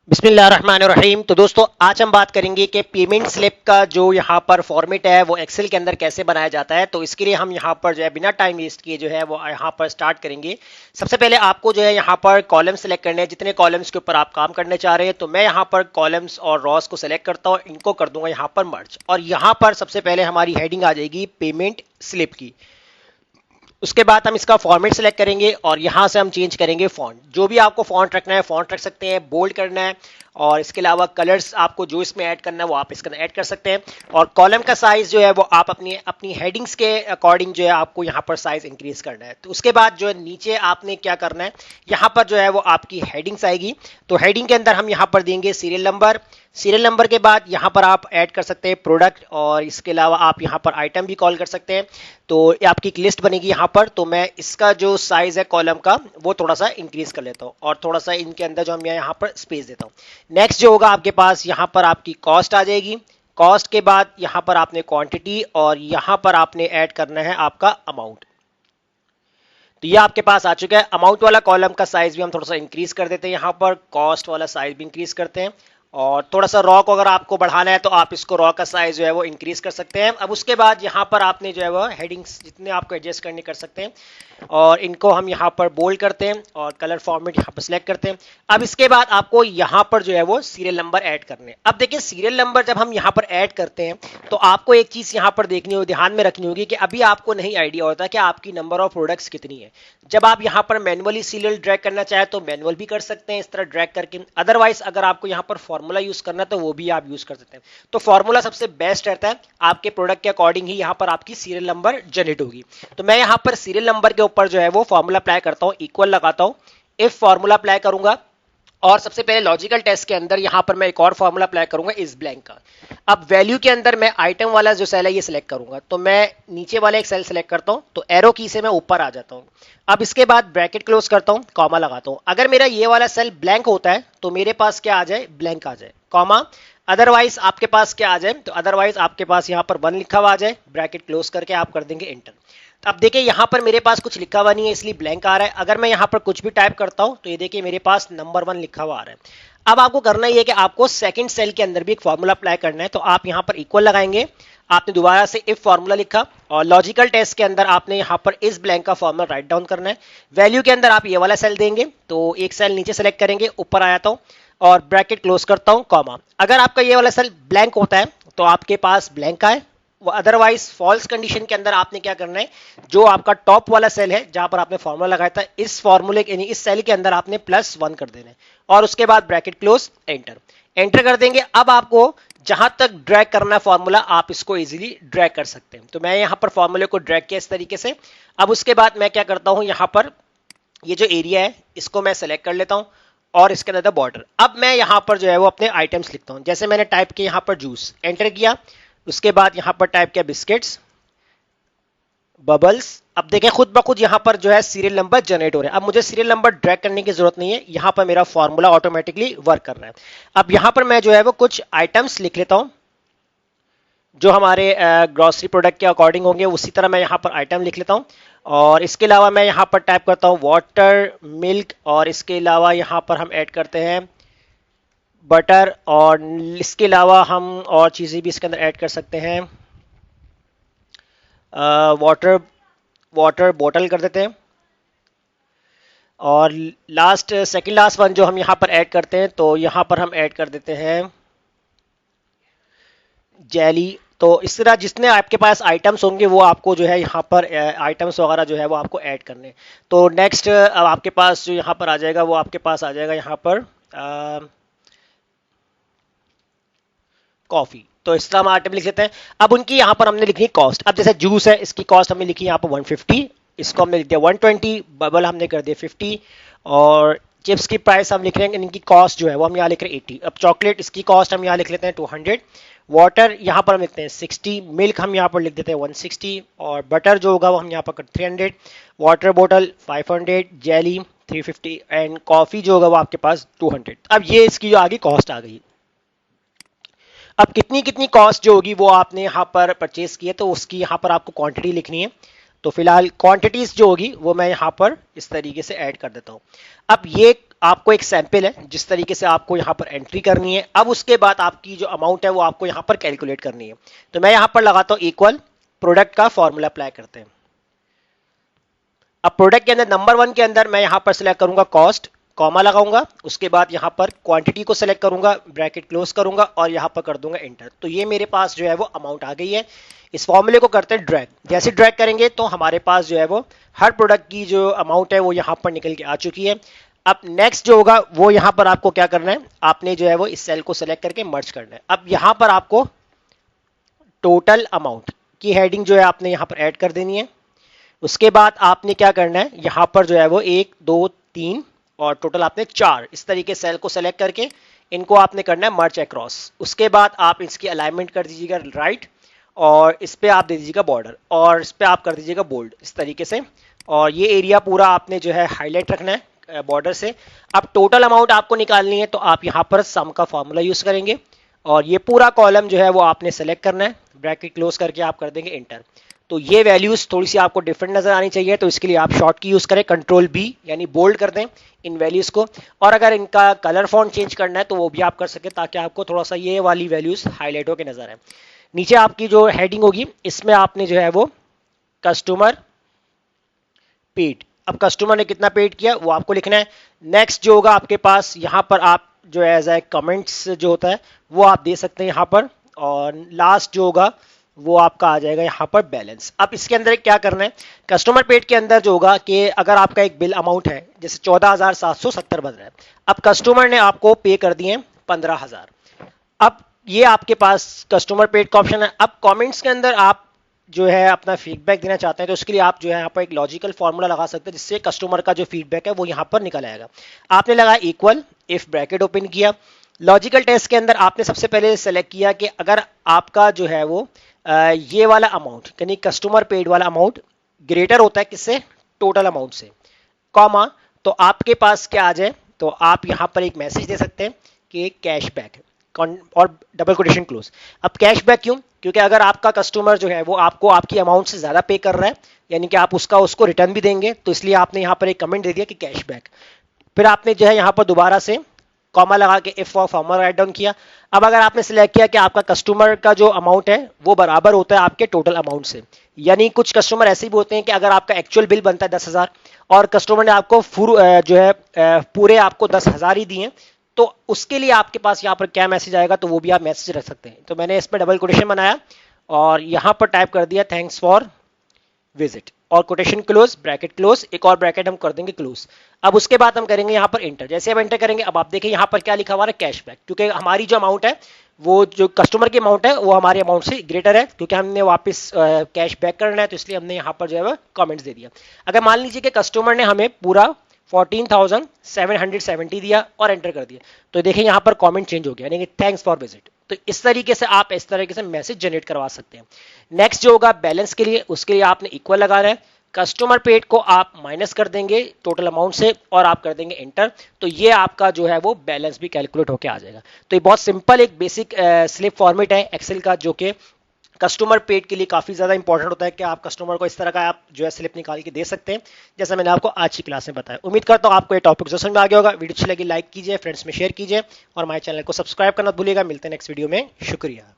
बिस्मिल्लाहिर्रहमानिर्रहीम। तो दोस्तों आज हम बात करेंगे कि पेमेंट स्लिप का जो यहाँ पर फॉर्मेट है वो एक्सेल के अंदर कैसे बनाया जाता है। तो इसके लिए हम यहाँ पर जो है बिना टाइम वेस्ट किए जो है वो यहाँ पर स्टार्ट करेंगे। सबसे पहले आपको जो है यहाँ पर कॉलम सेलेक्ट करने हैं, जितने कॉलम्स के ऊपर आप काम करने चाह रहे हैं। तो मैं यहाँ पर कॉलम्स और रॉस को सेलेक्ट करता हूँ, इनको कर दूंगा यहाँ पर मर्ज। और यहाँ पर सबसे पहले हमारी हेडिंग आ जाएगी पेमेंट स्लिप की। उसके बाद हम इसका फॉर्मेट सेलेक्ट करेंगे और यहां से हम चेंज करेंगे फॉन्ट। जो भी आपको फॉन्ट रखना है फॉन्ट रख सकते हैं, बोल्ड करना है, और इसके अलावा कलर्स आपको जो इसमें ऐड करना है वो आप इसके अंदर ऐड कर सकते हैं। और कॉलम का साइज जो है वो आप अपनी अपनी हेडिंग्स के अकॉर्डिंग जो है आपको यहाँ पर साइज इंक्रीज करना है। तो उसके बाद जो है नीचे आपने क्या करना है, यहाँ पर जो है वो आपकी हेडिंग्स आएगी। तो हेडिंग के अंदर हम यहाँ पर देंगे सीरियल नंबर। सीरियल नंबर के बाद यहाँ पर आप ऐड कर सकते हैं प्रोडक्ट, और इसके अलावा आप यहाँ पर आइटम भी कॉल कर सकते हैं। तो आपकी एक लिस्ट बनेगी यहाँ पर। तो मैं इसका जो साइज है कॉलम का वो थोड़ा सा इंक्रीज कर लेता हूँ, और थोड़ा सा इनके अंदर जो हम यहाँ पर स्पेस देता हूँ। नेक्स्ट जो होगा आपके पास यहाँ पर आपकी कॉस्ट आ जाएगी। कॉस्ट के बाद यहाँ पर आपने क्वांटिटी, और यहाँ पर आपने ऐड करना है आपका अमाउंट। तो ये आपके पास आ चुका है। अमाउंट वाला कॉलम का साइज भी हम थोड़ा सा इंक्रीज कर देते हैं, यहाँ पर कॉस्ट वाला साइज भी इंक्रीज करते हैं। और थोड़ा सा रॉ को अगर आपको बढ़ाना है तो आप इसको रॉ का साइज जो है वो इंक्रीज कर सकते हैं। अब उसके बाद यहाँ पर आपने जो है वो हेडिंग्स जितने आपको एडजस्ट करने कर सकते हैं, और इनको हम यहाँ पर बोल्ड करते हैं और कलर फॉर्मेट यहाँ पर सिलेक्ट करते हैं। अब इसके बाद आपको यहाँ पर जो है वो सीरियल नंबर ऐड करने हैं। अब देखिए सीरियल नंबर जब हम यहाँ पर ऐड करते हैं तो आपको एक चीज यहाँ पर देखनी होगी, ध्यान में रखनी होगी कि अभी आपको नहीं आइडिया होता कि आपकी नंबर ऑफ प्रोडक्ट्स कितनी है। जब आप यहाँ पर मैनुअली सीरियल ड्रैग करना चाहे तो मैनुअल भी कर सकते हैं इस तरह ड्रैग करके। अदरवाइज अगर आपको यहाँ पर फॉर्मूला यूज करना है तो वो भी आप यूज कर सकते हैं। तो फॉर्मूला सबसे बेस्ट रहता है, आपके प्रोडक्ट के अकॉर्डिंग ही यहाँ पर आपकी सीरियल नंबर जनरेट होगी। तो मैं यहाँ पर सीरियल नंबर के ऊपर जो है वो फॉर्मूला अप्लाई करता हूँ, इक्वल लगाता हूँ, इफ फॉर्मूला अप्लाई करूंगा। और सबसे पहले लॉजिकल टेस्ट के अंदर यहां पर मैं एक और फॉर्मूला अप्लाई करूंगा इस ब्लैंक का। अब वैल्यू के अंदर मैं आइटम वाला जो सेल है ये सिलेक्ट करूंगा। तो मैं नीचे वाला एक सेल सिलेक्ट करता हूं, तो एरो की से मैं ऊपर आ जाता हूं। अब इसके बाद ब्रैकेट क्लोज करता हूं, कॉमा लगाता हूं। अगर मेरा ये वाला सेल ब्लैंक होता है तो मेरे पास क्या आ जाए, ब्लैंक आ जाए, कॉमा। अदरवाइज आपके पास क्या आ जाए, तो अदरवाइज आपके पास यहां पर 1 लिखा हुआ आ जाए, ब्रैकेट क्लोज करके आप कर देंगे एंटर। अब देखिए यहाँ पर मेरे पास कुछ लिखा हुआ नहीं है इसलिए ब्लैंक आ रहा है। अगर मैं यहाँ पर कुछ भी टाइप करता हूँ तो ये देखिए मेरे पास नंबर 1 लिखा हुआ आ रहा है। अब आपको करना ही है कि आपको सेकंड सेल के अंदर भी एक फॉर्मूला अप्लाई करना है। तो आप यहाँ पर इक्वल लगाएंगे, आपने दोबारा से इफ फॉर्मूला लिखा, और लॉजिकल टेस्ट के अंदर आपने यहाँ पर इस ब्लैंक का फॉर्मूला राइट डाउन करना है। वैल्यू के अंदर आप ये वाला सेल देंगे, तो एक सेल नीचे सेलेक्ट करेंगे, ऊपर आ जाता हूँ और ब्रैकेट क्लोज करता हूँ, कॉमा। अगर आपका ये वाला सेल ब्लैंक होता है तो आपके पास ब्लैंक आए। अदरवाइज फॉल्स कंडीशन के अंदर आपने क्या करना है, जो आपका टॉप वाला सेल है जहां पर आपने फॉर्मूला लगाया था, इस फॉर्मूले यानी इस सेल के अंदर आपने +1 कर देना है, और उसके बाद ब्रैकेट क्लोज, एंटर। एंटर कर देंगे। अब आपको जहां तक ड्रैग करना है फॉर्मूला आप इसको इजीली ड्रैग कर सकते हैं। तो मैं यहां पर फॉर्मूले को ड्रैग किया इस तरीके से। अब उसके बाद मैं क्या करता हूं, यहां पर ये जो एरिया है इसको मैं सेलेक्ट कर लेता हूं, और इसके अंदर बॉर्डर। अब मैं यहां पर जो है वो अपने आइटम्स लिखता हूं, जैसे मैंने टाइप किया यहां पर जूस, एंटर किया। उसके बाद यहां पर टाइप किया बिस्किट्स, बबल्स। अब देखें खुद ब खुद यहां पर जो है सीरियल नंबर जनरेट हो रहे हैं। अब मुझे सीरियल नंबर ड्रैग करने की जरूरत नहीं है, यहां पर मेरा फॉर्मूला ऑटोमेटिकली वर्क कर रहा है। अब यहां पर मैं जो है वो कुछ आइटम्स लिख लेता हूं जो हमारे ग्रोसरी प्रोडक्ट के अकॉर्डिंग होंगे, उसी तरह मैं यहाँ पर आइटम लिख लेता हूँ। और इसके अलावा मैं यहाँ पर टाइप करता हूँ वाटर, मिल्क, और इसके अलावा यहाँ पर हम ऐड करते हैं बटर, और इसके अलावा हम और चीज़ें भी इसके अंदर ऐड कर सकते हैं। वाटर वाटर बॉटल कर देते हैं। और लास्ट सेकंड लास्ट वन जो हम यहाँ पर ऐड करते हैं, तो यहाँ पर हम ऐड कर देते हैं जेली। तो इस तरह जितने आपके पास आइटम्स होंगे वो आपको जो है यहाँ पर आइटम्स वगैरह जो है वो आपको ऐड करने। तो नेक्स्ट अब आपके पास जो यहाँ पर आ जाएगा वो आपके पास आ जाएगा यहाँ पर कॉफी। तो इस तरह हम आइटम लिख लेते हैं। अब उनकी यहाँ पर हमने लिखनी कॉस्ट। अब जैसे जूस है इसकी कॉस्ट हमने लिखी यहाँ पर 150, इसको हमने लिख दिया 120, बबल हमने कर दिया 50, और चिप्स की प्राइस हम लिख रहे हैं, इनकी कॉस्ट जो है वो हम यहाँ लिख रहे हैं 80। अब चॉकलेट इसकी कॉस्ट हम यहाँ लिख लेते हैं 200, वाटर यहाँ पर हम लिखते हैं 60, मिल्क हम यहाँ पर लिख देते हैं 160, और बटर जो होगा वो हम यहाँ पर 300, वाटर बोतल 500, जेली 350, एंड कॉफी जो होगा वो आपके पास 200। अब ये इसकी जो आगे कॉस्ट आ गई। अब कितनी कितनी कॉस्ट जो होगी वो आपने यहाँ पर परचेज की है, तो उसकी यहाँ पर आपको क्वांटिटी लिखनी है। तो फिलहाल क्वांटिटीज जो होगी वो मैं यहाँ पर इस तरीके से ऐड कर देता हूँ। अब ये आपको एक सैंपल है जिस तरीके से आपको यहाँ पर एंट्री करनी है। अब उसके बाद आपकी जो अमाउंट है वो आपको यहाँ पर कैलकुलेट करनी है। तो मैं यहाँ पर लगाता हूँ इक्वल, प्रोडक्ट का फॉर्मूला अप्लाई करते हैं। अब प्रोडक्ट के अंदर नंबर 1 के अंदर मैं यहाँ पर सिलेक्ट करूंगा कॉस्ट, कॉमा लगाऊंगा, उसके बाद यहाँ पर क्वांटिटी को सिलेक्ट करूंगा, ब्रैकेट क्लोज करूंगा और यहाँ पर कर दूंगा एंटर। तो ये मेरे पास जो है वो अमाउंट आ गई है। इस फॉर्मूले को करते हैं ड्रैग। जैसे ड्रैग करेंगे तो हमारे पास जो है वो हर प्रोडक्ट की जो अमाउंट है वो यहाँ पर निकल के आ चुकी है। अब नेक्स्ट जो होगा वो यहाँ पर आपको क्या करना है, आपने जो है वो इस सेल को सिलेक्ट करके मर्ज करना है। अब यहाँ पर आपको टोटल अमाउंट की हेडिंग जो है आपने यहाँ पर ऐड कर देनी है। उसके बाद आपने क्या करना है, यहाँ पर जो है वो 1 2 3 और टोटल आपने 4 इस तरीके सेल को सेलेक्ट करके इनको आपने करना है मर्ज अक्रॉस। उसके बाद आप इसकी अलाइनमेंट कर दीजिएगा राइट और इस पे आप दे दीजिएगा बॉर्डर और इस पे आप कर दीजिएगा बोल्ड इस तरीके से। और ये एरिया पूरा आपने जो है हाईलाइट रखना है बॉर्डर से। अब टोटल अमाउंट आपको निकालनी है तो आप यहाँ पर सम का फॉर्मूला यूज करेंगे और ये पूरा कॉलम जो है वो आपने सेलेक्ट करना है, ब्रैकेट क्लोज करके आप कर देंगे एंटर। तो ये वैल्यूज थोड़ी सी आपको डिफरेंट नजर आनी चाहिए, तो इसके लिए आप शॉर्ट की यूज करें, कंट्रोल बी यानी बोल्ड कर दें इन वैल्यूज को। और अगर इनका कलर फॉन्ट चेंज करना है तो वो भी आप कर सकें ताकि आपको थोड़ा सा ये वाली वैल्यूज हाईलाइट होकर नजर आए। नीचे आपकी जो हेडिंग होगी इसमें आपने जो है वो कस्टमर पेड, अब कस्टमर ने कितना पेड किया वो आपको लिखना है। नेक्स्ट जो होगा आपके पास यहाँ पर आप जो एज ए कमेंट्स जो होता है वो आप दे सकते हैं यहाँ पर। और लास्ट जो होगा वो आपका आ जाएगा यहाँ पर बैलेंस। अब इसके अंदर क्या करना है, कस्टमर पेड के अंदर जो होगा कि अगर आपका एक बिल अमाउंट है जैसे 14,770 बन रहा है, अब कस्टमर ने आपको पे कर दिए 15,000। अब ये आपके पास कस्टमर पेड का ऑप्शन है। अब कमेंट्स के अंदर आप जो है अपना फीडबैक देना चाहते हैं तो उसके लिए आप जो है यहाँ पर एक लॉजिकल फॉर्मूला लगा सकते हैं जिससे कस्टमर का जो फीडबैक है वो यहाँ पर निकल आएगा। आपने लगाया इक्वल, इफ ब्रैकेट ओपन किया, लॉजिकल टेस्ट के अंदर आपने सबसे पहले सेलेक्ट किया कि अगर आपका जो है वो ये वाला अमाउंट यानी कस्टमर पेड वाला अमाउंट ग्रेटर होता है किससे, टोटल अमाउंट से, कॉमा, तो आपके पास क्या आ जाए, तो आप यहाँ पर एक मैसेज दे सकते हैं कि कैशबैक और डबल कोटेशन क्लोज। अब कैशबैक क्यों, क्योंकि अगर आपका कस्टमर जो है वो आपको आपकी अमाउंट से ज्यादा पे कर रहा है यानी कि आप उसको रिटर्न भी देंगे, तो इसलिए आपने यहाँ पर एक कमेंट दे दिया कि कैशबैक। फिर आपने जो है यहाँ पर दोबारा से कॉमा लगा के if for farmer write down किया। अब अगर आपने सिलेक्ट किया कि आपका कस्टमर का जो अमाउंट है वो बराबर होता है आपके टोटल अमाउंट से, यानी कुछ कस्टमर ऐसे भी होते हैं कि अगर आपका एक्चुअल बिल बनता है 10,000 और कस्टमर ने आपको जो है पूरे आपको 10,000 ही दिए, तो उसके लिए आपके पास यहाँ पर क्या मैसेज आएगा, तो वो भी आप मैसेज रख सकते हैं। तो मैंने इसमें डबल कोटेशन बनाया और यहाँ पर टाइप कर दिया थैंक्स फॉर विजिट और कोटेशन क्लोज, ब्रैकेट क्लोज, एक और ब्रैकेट हम कर देंगे क्लोज। अब उसके बाद हम करेंगे यहाँ पर एंटर। जैसे अब एंटर करेंगे अब आप देखिए यहाँ पर क्या लिखा हुआ है कैशबैक, क्योंकि हमारी जो अमाउंट है वो जो कस्टमर की अमाउंट है वो हमारे अमाउंट से ग्रेटर है, क्योंकि हमने वापस कैश बैक करना है तो इसलिए हमने यहाँ पर जो है कमेंट्स दे दिया। अगर मान लीजिए कि कस्टमर ने हमें पूरा 14,770 दिया और एंटर कर दिया, तो देखिए यहाँ पर कमेंट चेंज हो गया यानी कि थैंक्स फॉर विजिट। तो इस तरीके से आप इस तरीके से मैसेज जनरेट करवा सकते हैं। नेक्स्ट जो होगा बैलेंस के लिए, उसके लिए आपने इक्वल लगाना है, कस्टमर पेड को आप माइनस कर देंगे टोटल अमाउंट से और आप कर देंगे एंटर। तो ये आपका जो है वो बैलेंस भी कैलकुलेट होके आ जाएगा। तो ये बहुत सिंपल एक बेसिक स्लिप फॉर्मेट है एक्सेल का, जो कि कस्टमर पेड के लिए काफी ज्यादा इंपॉर्टेंट होता है कि आप कस्टमर को इस तरह का आप जो है स्लिप निकाल के दे सकते हैं, जैसा मैंने आपको आज की क्लास में बताया। उम्मीद करता हूं आपको ये टॉपिक समझ में आ गया होगा। वीडियो अच्छी लगी लाइक कीजिए, फ्रेंड्स में शेयर कीजिए और हमारे चैनल को सब्सक्राइब करना भूलिएगा। मिलते हैं नेक्स्ट वीडियो में, शुक्रिया।